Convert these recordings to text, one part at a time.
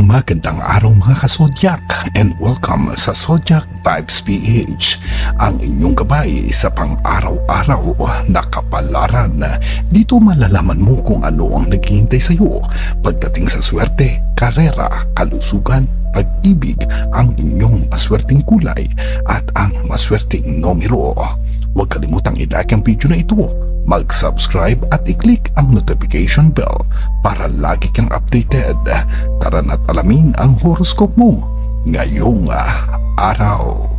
Magandang araw mga ka-Zodiac and welcome sa Zodiac Vibes PH, ang inyong gabay sa pang-araw-araw na kapalaran. Dito malalaman mo kung ano ang naghihintay sa iyo pagdating sa swerte, karera, kalusugan, pag-ibig, ang inyong maswerteng kulay at ang maswerteng numero. Huwag kalimutang i-like ang video na ito, mag-subscribe at i-click ang notification bell para lagi kang updated. Tara na't alamin ang horoscope mo ngayong araw.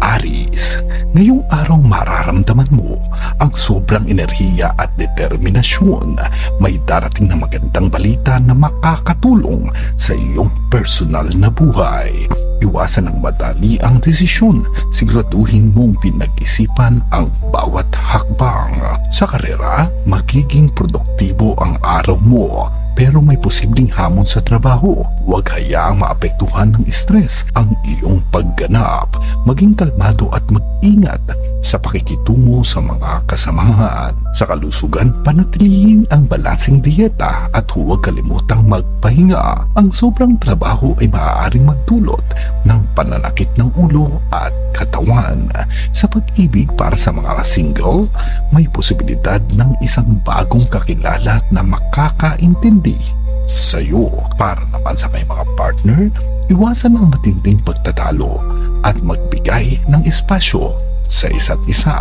Aries, ngayong araw mararamdaman mo ang sobrang enerhiya at determinasyon. May darating na magandang balita na makakatulong sa iyong personal na buhay. Iwasan ang madali ang desisyon. Siguraduhin mong pinag-isipan ang bawat hakbang. Sa karera, magiging produktibo ang araw mo, pero may posibleng hamon sa trabaho. Huwag hayaang maapektuhan ng stress ang iyong pagganap. Maging kalmado at mag-ingat sa pakikitungo sa mga kasamahan. Sa kalusugan, panatilihin ang balansing dieta at huwag kalimutang magpahinga. Ang sobrang trabaho ay maaaring magdulot ng pananakit ng ulo at katawan. Sa pag-ibig, para sa mga single, may posibilidad ng isang bagong kakilala na makakaintindi sa iyo. Para naman sa may mga partner, iwasan ang matinding pagtatalo at magbigay ng espasyo sa isa't isa.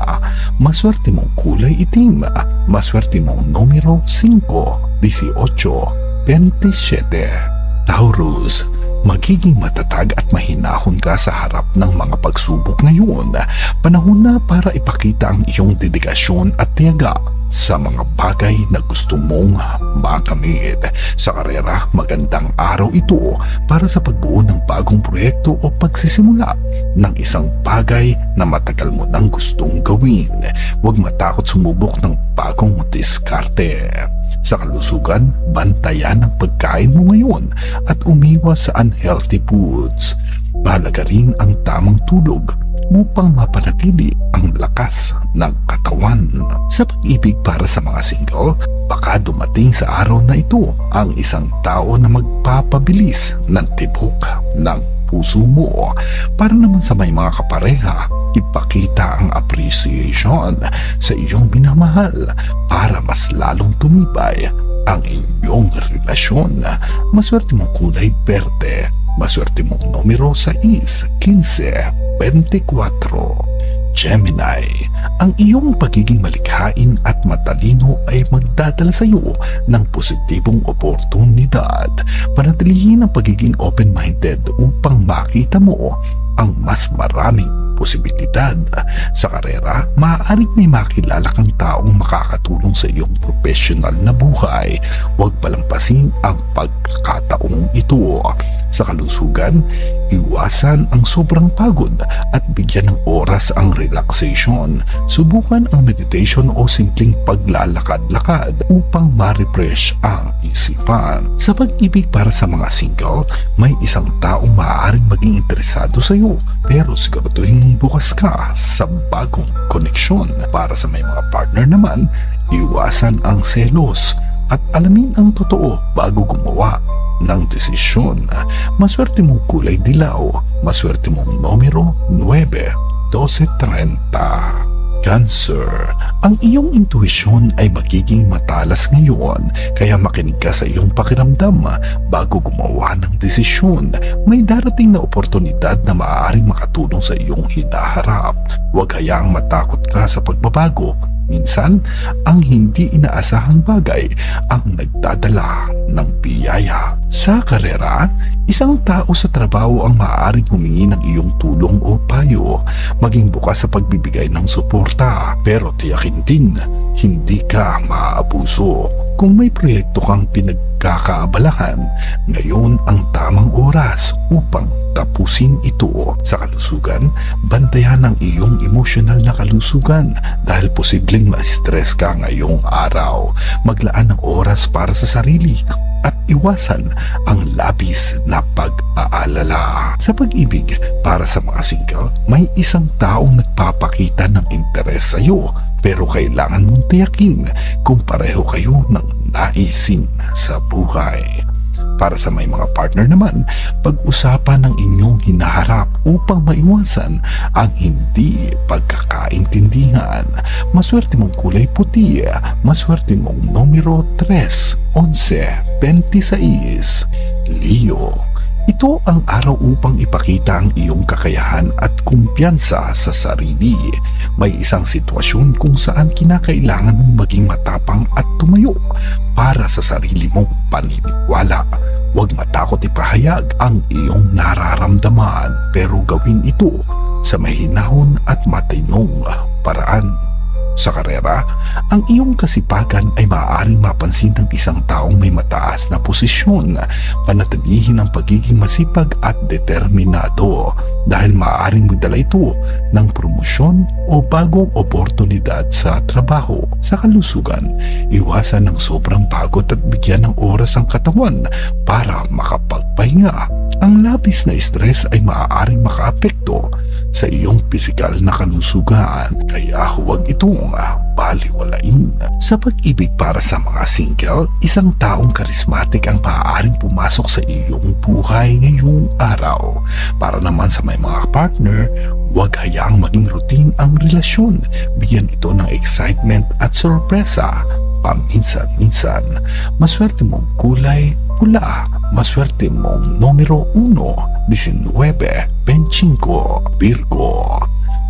Maswerte mong kulay itim, maswerte mong numero 5, 18, 27. Taurus, magiging matatag at mahinahon ka sa harap ng mga pagsubok ngayon. Panahon na para ipakita ang iyong dedikasyon at tiyaga sa mga bagay na gusto mong makamit. Sa karera, magandang araw ito para sa pagbuo ng bagong proyekto o pagsisimula ng isang bagay na matagal mo nang gustong gawin. Huwag matakot sumubok ng bagong diskarte. Sa kalusugan, bantayan ang pagkain mo ngayon at umiwas sa unhealthy foods. Mahalaga rin ang tamang tulog upang mapanatili ang lakas ng katawan. Sa pag-ibig, para sa mga single, baka dumating sa araw na ito ang isang tao na magpapabilis ng tibok ng puso mo. Para naman sa may mga kapareha, ipakita ang appreciation sa iyong minamahal para mas lalong tumibay ang inyong relasyon. Maswerte mong kulay berde, maswerte mong numero 6, 15, 24. Gemini, ang iyong pagiging malikhain at matalino ay magdadala sa iyo ng positibong oportunidad. Panatilihin ang pagiging open-minded upang makita mo ang mas maraming posibilidad. Sa karera, maaaring may makilala kang taong makakatulong sa iyong professional na buhay. Huwag palampasin ang pagkakataong ito. Sa kalusugan, iwasan ang sobrang pagod at bigyan ng oras ang relaxation. Subukan ang meditation o simpleng paglalakad-lakad upang ma-refresh ang isipan. Sa pag-ibig, para sa mga single, may isang taong maaaring maging interesado sa iyo, pero siguraduhin bukas ka sa bagong koneksyon. Para sa may mga partner naman, iwasan ang selos at alamin ang totoo bago gumawa ng desisyon. Maswerte mong kulay dilaw, maswerte mong numero 9, 12, 30. Cancer, ang iyong intuisyon ay magiging matalas ngayon, kaya makinig ka sa iyong pakiramdam bago gumawa ng desisyon. May darating na oportunidad na maaaring makatulong sa iyong hinaharap. Huwag hayaang matakot ka sa pagbabago. Minsan, ang hindi inaasahang bagay ang nagdadala ng biyaya. Sa karera, isang tao sa trabaho ang maaaring humingi ng iyong tulong o payo. Maging bukas sa pagbibigay ng suporta, pero tiyakin din, hindi ka maaabuso. Kung may proyekto kang pinagkakaabalahan, ngayon ang tamang oras upang tapusin ito. Sa kalusugan, bantayan ang iyong emosyonal na kalusugan dahil posibleng ma-stress ka ngayong araw. Maglaan ng oras para sa sarili at iwasan ang labis na pag-aalala. Sa pag-ibig, para sa mga single, may isang taong nagpapakita ng interes sa iyo, pero kailangan mong tiyakin kung pareho kayo ng naisin sa buhay. Para sa may mga partner naman, pag-usapan ng inyong hinaharap upang maiwasan ang hindi pagkakaintindihan. Maswerte mong kulay puti, maswerte mong numero 3, 11, 26. Leo, ito ang araw upang ipakita ang iyong kakayahan at kumpiyansa sa sarili. May isang sitwasyon kung saan kinakailangan mong maging matapang at tumayo para sa sarili mong paniniwala. Huwag matakot ipahayag ang iyong nararamdaman, pero gawin ito sa mahinahon at matinong paraan. Sa karera, ang iyong kasipagan ay maaaring mapansin ng isang taong may mataas na posisyon. Panatilihin ang pagiging masipag at determinado dahil maaaring magdala ito ng promosyon o bagong oportunidad sa trabaho. Sa kalusugan, iwasan ng sobrang pagod at bigyan ng oras ang katawan para makapagpahinga. Ang labis na stress ay maaaring makaapekto sa iyong pisikal na kalusugan, kaya huwag itong baliwalain. Sa pag-ibig, para sa mga single, isang taong karismatik ang maaaring pumasok sa iyong buhay ngayong araw. Para naman sa may mga partner, huwag hayaang maging routine ang relasyon. Bigyan ito ng excitement at sorpresa paminsan-minsan. Maswerte mong kulay pula, maswerte mong numero 1, 19, 25. Virgo,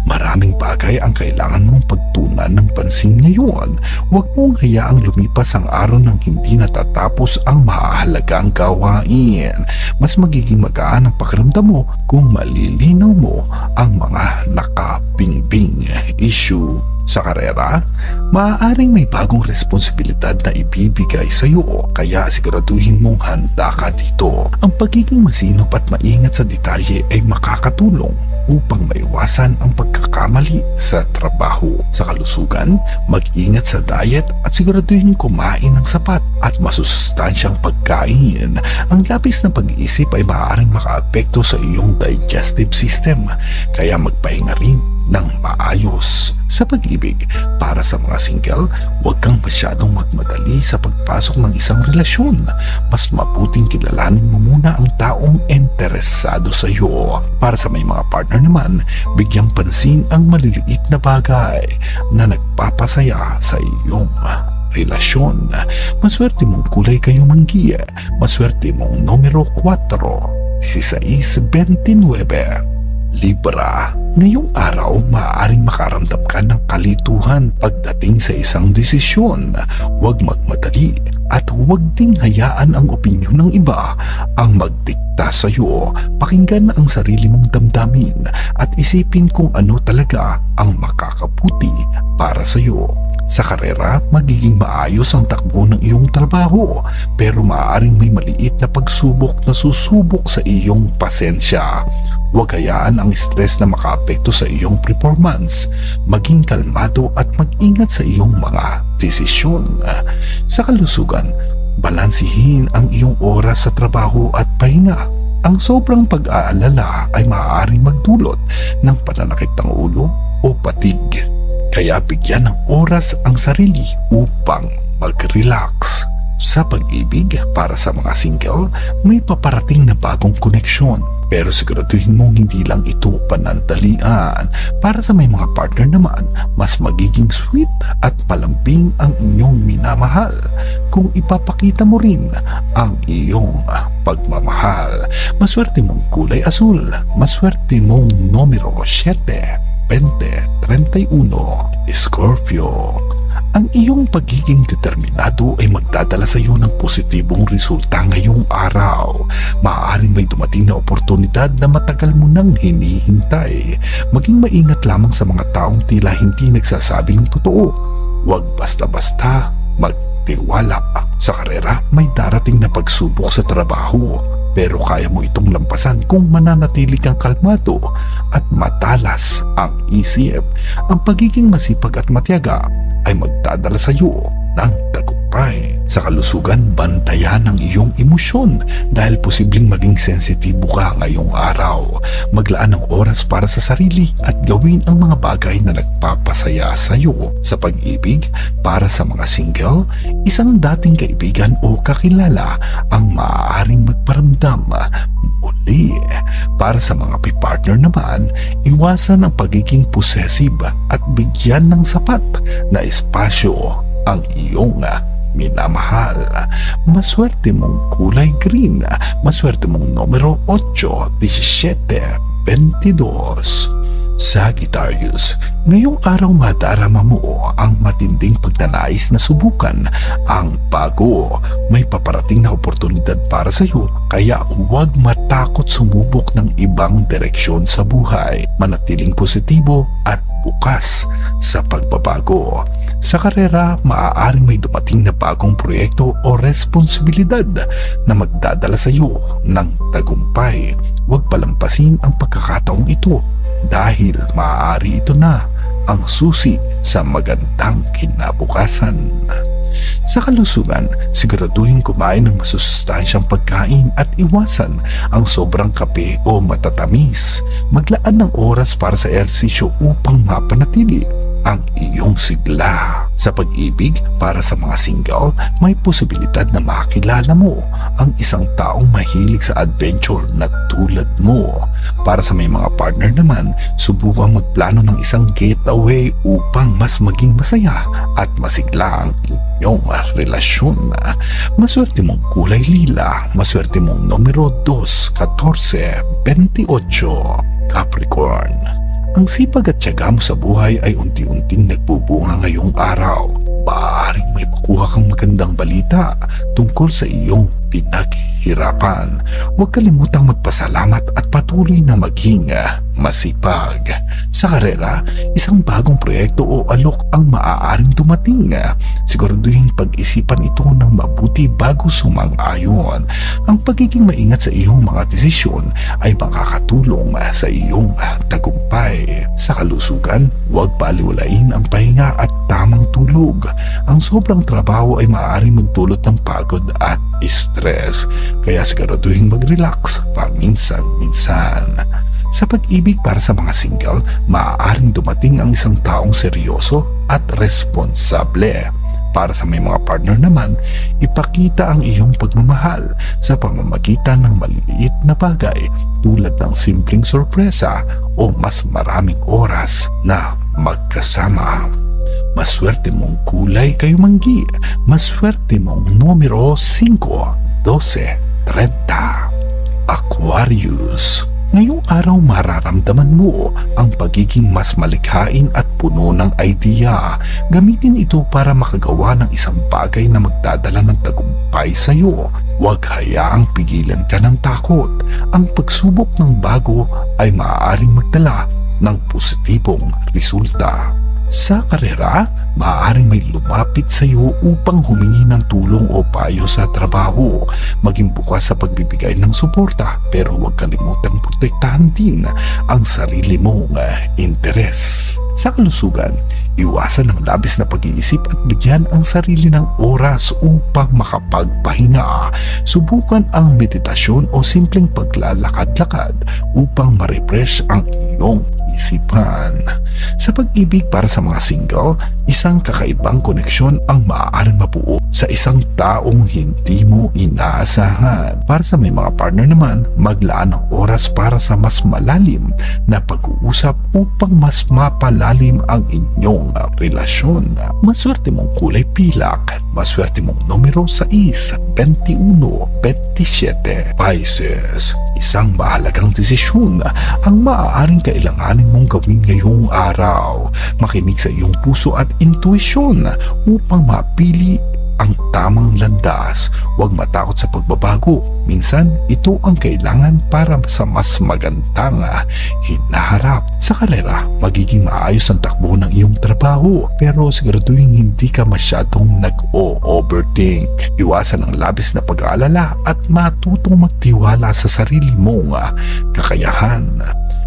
maraming bagay ang kailangan mong pagtuunan ng pansin ngayon. Huwag mong hayaang lumipas ang araw nang hindi natatapos ang mahalagang gawain. Mas magiging magaan ang pakiramdam mo kung malilinaw mo ang mga nakabingbing issue. Sa karera, maaaring may bagong responsibilidad na ibibigay sa iyo, kaya siguraduhin mong handa ka dito. Ang pagiging masinop at maingat sa detalye ay makakatulong upang maiwasan ang pagkakamali sa trabaho. Sa kalusugan, mag-ingat sa diet at siguraduhin kumain ng sapat at masusustansyang pagkain. Ang labis na pag-iisip ay maaaring makaapekto sa iyong digestive system, kaya magpahinga rin ng maayos. Sa pag-ibig, para sa mga single, huwag kang masyadong magmadali sa pagpasok ng isang relasyon. Mas mabuting kilalanin mo muna ang taong interesado sa iyo. Para sa may mga partner naman, bigyang pansin ang maliliit na bagay na nagpapasaya sa iyong relasyon. Maswerte mong kulay kayo manggiya, maswerte mong numero 4, 16, 29. Libra, ngayong araw maaaring makaramdam ka ng kalituhan pagdating sa isang desisyon. Huwag magmadali at huwag ding hayaan ang opinyon ng iba ang magdikta sa iyo. Pakinggan ang sarili mong damdamin at isipin kung ano talaga ang makakabuti para sa iyo. Sa karera, magiging maayos ang takbo ng iyong trabaho, pero maaaring may maliit na pagsubok na susubok sa iyong pasensya. Huwag hayaan ang stress na makaapekto sa iyong performance. Maging kalmado at mag-ingat sa iyong mga desisyon. Sa kalusugan, balansihin ang iyong oras sa trabaho at pahinga. Ang sobrang pag-aalala ay maaaring magdulot ng pananakit ng ulo o patig. Kaya bigyan ng oras ang sarili upang mag-relax. Sa pag-ibig, para sa mga single, may paparating na bagong koneksyon. Pero siguraduhin mong hindi lang ito panandalian. Para sa may mga partner naman, mas magiging sweet at malambing ang inyong minamahal kung ipapakita mo rin ang iyong pagmamahal. Maswerte mong kulay asul, maswerte mong numero 7, 20, 31. Scorpio, ang iyong pagiging determinado ay magdadala sa iyo ng positibong resulta ngayong araw. Maaaring may dumating na oportunidad na matagal mo nang hinihintay. Maging maingat lamang sa mga taong tila hindi nagsasabi ng totoo. Huwag basta-basta magtiwala. Sa karera, may darating na pagsubok sa trabaho, pero kaya mo itong lampasan kung mananatili kang kalmado at matalas ang isip. Ang pagiging masipag at matiyaga ay magdadala sa iyo ng tagumpay. Sa kalusugan, bantayan ang iyong emosyon dahil posibleng maging sensitibo ka ngayong araw. Maglaan ng oras para sa sarili at gawin ang mga bagay na nagpapasaya sa iyo. Sa pag-ibig, para sa mga single, isang dating kaibigan o kakilala ang maaaring magparamdam. Muli, para sa mga partner naman, iwasan ang pagiging possessive at bigyan ng sapat na espasyo ang iyong minamahal. Maswerte mong kulay green, maswerte mong numero 8, 17, 22. Sagittarius, ngayong araw madarama mo ang matinding pagnanais na subukan ang bago. May paparating na oportunidad para sa iyo, kaya huwag matakot sumubok ng ibang direksyon sa buhay. Manatiling positibo at bukas sa pagbabago. Sa karera, maaaring may dumating na bagong proyekto o responsibilidad na magdadala sa iyo ng tagumpay. Huwag palampasin ang pagkakataong ito dahil maaari ito na ang susi sa magandang kinabukasan. Sa kalusugan, siguraduhin kumain ng masusustansyang pagkain at iwasan ang sobrang kape o matatamis. Maglaan ng oras para sa ehersisyo upang mapanatili ang iyong sigla. Sa pag-ibig, para sa mga single, may posibilidad na makilala mo ang isang taong mahilig sa adventure na tulad mo. Para sa may mga partner naman, subukang magplano ng isang getaway upang mas maging masaya at masigla ang inyong relasyon. Maswerte mong kulay lila, maswerte mong numero 2, 14, 28. Capricorn, ang sipag at tiyaga mo sa buhay ay unti-unting nagbubunga ngayong araw. Maaaring may makuha kang magandang balita tungkol sa iyong pinaghirapan. Huwag kalimutang magpasalamat at patuloy na maging masipag. Sa karera, isang bagong proyekto o alok ang maaaring dumating. Siguraduhin pag-isipan ito ng mabuti bago sumang-ayon. Ang pagiging maingat sa iyong mga desisyon ay makakatulong sa iyong tagumpay. Sa kalusugan, huwag paliwalain ang pahinga at tamang tulog. Ang sobrang trabaho ay maaaring magdulot ng pagod at stress, kaya siguraduhin mag-relax paminsan-minsan. Sa pag-ibig, para sa mga single, maaaring dumating ang isang taong seryoso at responsable. Para sa may mga partner naman, ipakita ang iyong pagmamahal sa pamamagitan ng maliliit na bagay tulad ng simpleng sorpresa o mas maraming oras na magkasama. Maswerte mong kulay kayumanggi, maswerte mong numero 5, 12, 30. Aquarius, ngayong araw mararamdaman mo ang pagiging mas malikhain at puno ng idea. Gamitin ito para makagawa ng isang bagay na magdadala ng tagumpay sa iyo. Huwag hayaang pigilan ka ng takot. Ang pagsubok ng bago ay maaaring magdala ng positibong resulta. Sa karera, maaaring may lumapit sa iyo upang humingi ng tulong o payo sa trabaho. Maging bukas sa pagbibigay ng suporta, pero huwag kalimutang protektahan din ang sarili mong interes. Sa kalusugan, iwasan ang labis na pag-iisip at bigyan ang sarili ng oras upang makapagpahinga. Subukan ang meditasyon o simpleng paglalakad-lakad upang ma-refresh ang iyong isipan. Sa pag-ibig, para sa mga single, isang kakaibang koneksyon ang maaaring mabuo sa isang taong hindi mo inaasahan. Para sa may mga partner naman, maglaan ng oras para sa mas malalim na pag-uusap upang mas mapalalim ang inyong relasyon. Maswerte mong kulay pilak, maswerte mong numero 6, 21, 27. Pisces, isang mahalagang desisyon ang maaaring kailanganin mong gawin ngayong araw. Makinig sa iyong puso at intuisyon upang mapili ang tamang landas. Huwag matakot sa pagbabago. Minsan, ito ang kailangan para sa mas magandang hinaharap. Sa karera, magiging maayos ang takbo ng iyong trabaho, pero siguraduhin hindi ka masyadong nag-o-overthink. Iwasan ang labis na pag-aalala at matutong magtiwala sa sarili mong kakayahan.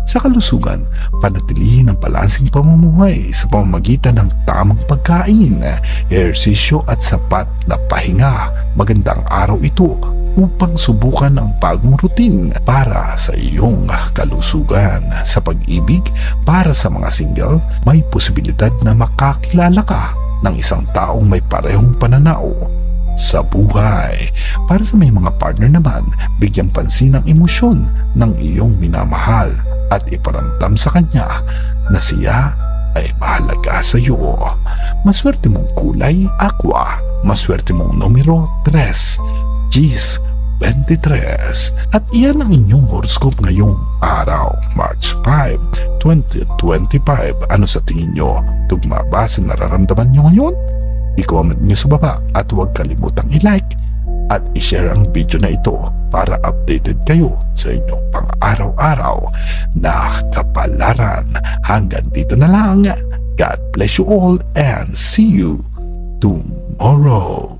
Sa kalusugan, panatilihin ang balanseng pamumuhay sa pamamagitan ng tamang pagkain, ehersisyo at sapat na pahinga. Magandang araw ito upang subukan ang bagong routine para sa iyong kalusugan. Sa pag-ibig, para sa mga single, may posibilidad na makakilala ka ng isang taong may parehong pananaw sa buhay. Para sa may mga partner naman, bigyang pansin ang emosyon ng iyong minamahal at iparamdam sa kanya na siya ay mahalaga sa iyo. Maswerte mong kulay, aqua. Maswerte mong numero 3, Gis 23. At iyan ang inyong horoscope ngayong araw, March 5, 2025. Ano sa tingin nyo? Tugma ba sa nararamdaman nyo ngayon? I-comment nyo sa baba at huwag kalimutang i-like at i-share ang video na ito para updated kayo sa inyong pang-araw-araw na kapalaran. Hanggang dito na lang. God bless you all and see you tomorrow.